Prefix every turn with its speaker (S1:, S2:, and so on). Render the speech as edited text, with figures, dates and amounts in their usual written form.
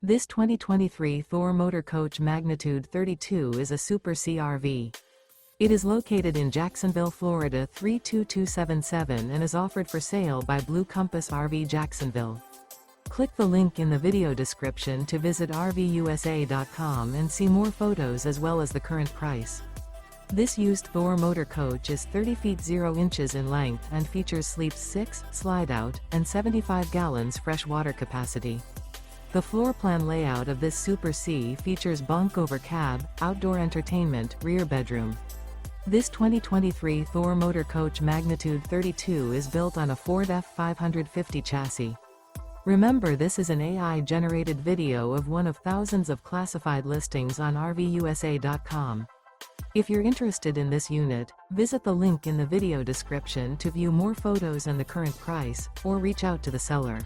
S1: This 2023 Thor Motor Coach Magnitude 32 is a Super C RV. It is located in Jacksonville, Florida 32277 and is offered for sale by Blue Compass RV Jacksonville. Click the link in the video description to visit RVUSA.com and see more photos as well as the current price. This used Thor Motor Coach is 30 feet 0 inches in length and features sleeps 6, slide-out, and 75 gallons fresh water capacity. The floor plan layout of this Super C features bunk over cab, outdoor entertainment, rear bedroom. This 2023 Thor Motor Coach Magnitude 32 is built on a Ford F550 chassis. Remember, this is an AI-generated video of one of thousands of classified listings on RVUSA.com. If you're interested in this unit, visit the link in the video description to view more photos and the current price, or reach out to the seller.